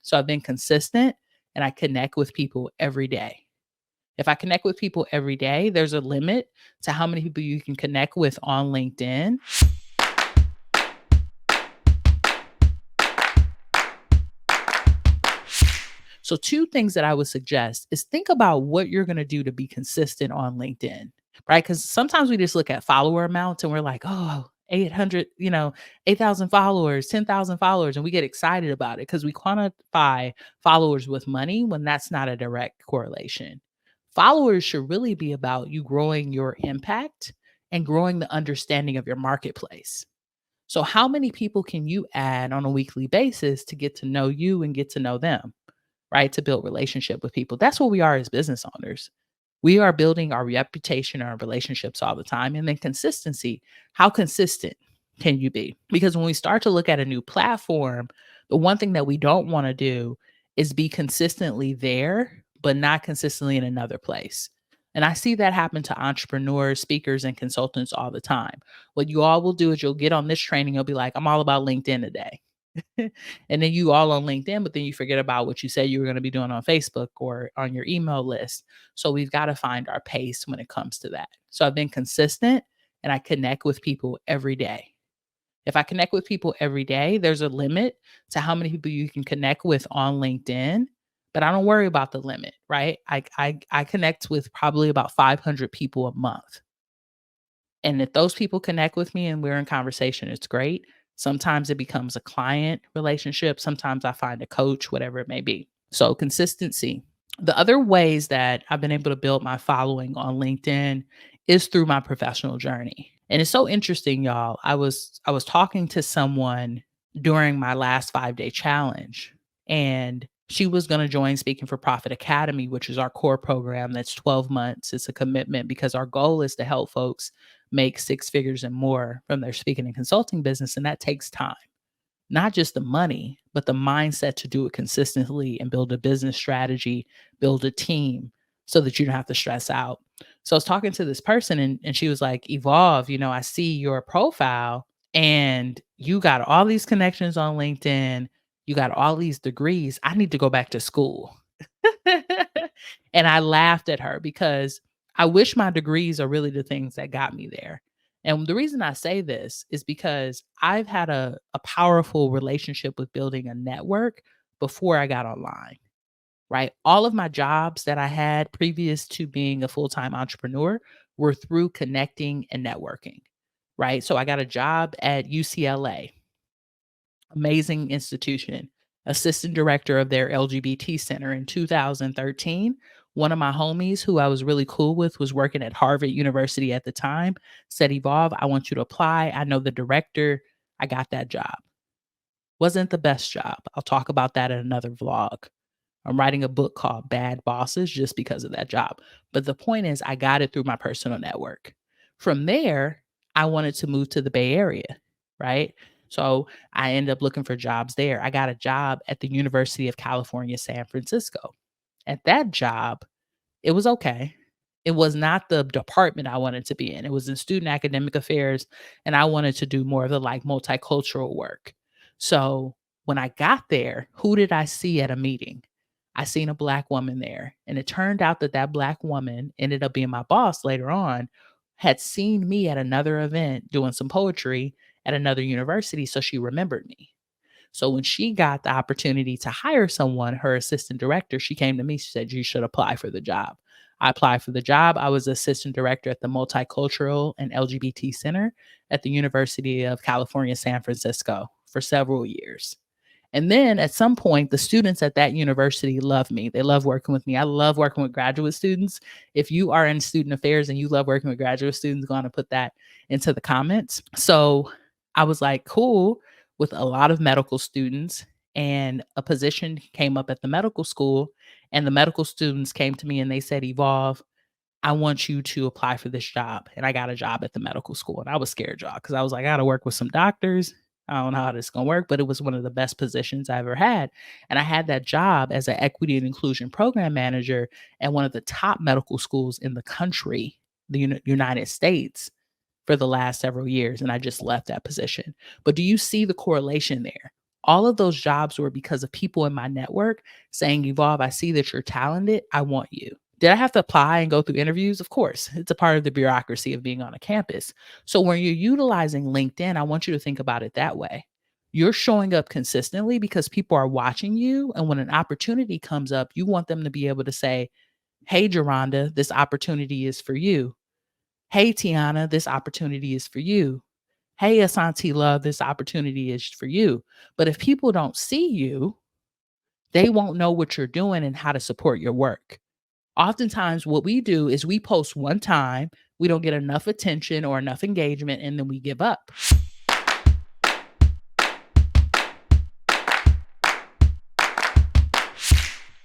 So I've been consistent and I connect with people every day. If I connect with people every day, there's a limit to how many people you can connect with on LinkedIn. So, two things that I would suggest is think about what you're going to do to be consistent on LinkedIn, right? Because sometimes we just look at follower amounts and we're like, oh, 800, 8,000 followers, 10,000 followers, and we get excited about it because we quantify followers with money when that's not a direct correlation. Followers should really be about you growing your impact and growing the understanding of your marketplace. So, how many people can you add on a weekly basis to get to know you and get to know them? Right? To build relationship with people. That's what we are as business owners. We are building our reputation, our relationships all the time. And then consistency. How consistent can you be? Because when we start to look at a new platform, the one thing that we don't want to do is be consistently there, but not consistently in another place. And I see that happen to entrepreneurs, speakers, and consultants all the time. What you all will do is you'll get on this training, you'll be like, I'm all about LinkedIn today. And then you all on LinkedIn, but then you forget about what you said you were going to be doing on Facebook or on your email list. So we've got to find our pace when it comes to that. So I've been consistent and I connect with people every day. If I connect with people every day, there's a limit to how many people you can connect with on LinkedIn, but I don't worry about the limit, right? I connect with probably about 500 people a month. And if those people connect with me and we're in conversation, it's great. Sometimes it becomes a client relationship. Sometimes I find a coach, whatever it may be. So, consistency. The other ways that I've been able to build my following on LinkedIn is through my professional journey. And it's so interesting, y'all. I was talking to someone during my last 5-day challenge, and she was going to join Speaking for Profit Academy, which is our core program that's 12 months. It's a commitment because our goal is to help folks make six figures and more from their speaking and consulting business. And that takes time, not just the money, but the mindset to do it consistently and build a business strategy, build a team so that you don't have to stress out. So I was talking to this person and she was like, Evolve, I see your profile and you got all these connections on LinkedIn. You got all these degrees. I need to go back to school. And I laughed at her because I wish my degrees are really the things that got me there. And the reason I say this is because I've had a powerful relationship with building a network before I got online, right? All of my jobs that I had previous to being a full time entrepreneur were through connecting and networking, right? So I got a job at UCLA, amazing institution, assistant director of their LGBT center in 2013. One of my homies who I was really cool with was working at Harvard University at the time, said, Evolve, I want you to apply. I know the director. I got that job. Wasn't the best job. I'll talk about that in another vlog. I'm writing a book called Bad Bosses just because of that job. But the point is, I got it through my personal network. From there, I wanted to move to the Bay Area, right? So I ended up looking for jobs there. I got a job at the University of California, San Francisco. At that job, it was okay. It was not the department I wanted to be in. It was in student academic affairs, and I wanted to do more of the like multicultural work. So when I got there, who did I see at a meeting? I seen a black woman there. And it turned out that that black woman ended up being my boss later on, had seen me at another event doing some poetry at another university. So she remembered me. So when she got the opportunity to hire someone, her assistant director, she came to me. She said, you should apply for the job. I applied for the job. I was assistant director at the Multicultural and LGBT Center at the University of California, San Francisco for several years. And then at some point, the students at that university love me. They love working with me. I love working with graduate students. If you are in student affairs and you love working with graduate students, go on to put that into the comments. So I was like, cool, with a lot of medical students. And a position came up at the medical school. And the medical students came to me and they said, Evolve, I want you to apply for this job. And I got a job at the medical school. And I was scared, y'all, because I was like, I got to work with some doctors. I don't know how this is going to work, but it was one of the best positions I ever had. And I had that job as an equity and inclusion program manager at one of the top medical schools in the country, the United States, for the last several years. And I just left that position. But do you see the correlation there? All of those jobs were because of people in my network saying, Evolve, I see that you're talented. I want you. Did I have to apply and go through interviews? Of course, it's a part of the bureaucracy of being on a campus. So when you're utilizing LinkedIn, I want you to think about it that way. You're showing up consistently because people are watching you. And when an opportunity comes up, you want them to be able to say, Hey, Geronda, this opportunity is for you. Hey, Tiana, this opportunity is for you. Hey, Asante Love, this opportunity is for you. But if people don't see you, they won't know what you're doing and how to support your work. Oftentimes, what we do is we post one time, we don't get enough attention or enough engagement, and then we give up.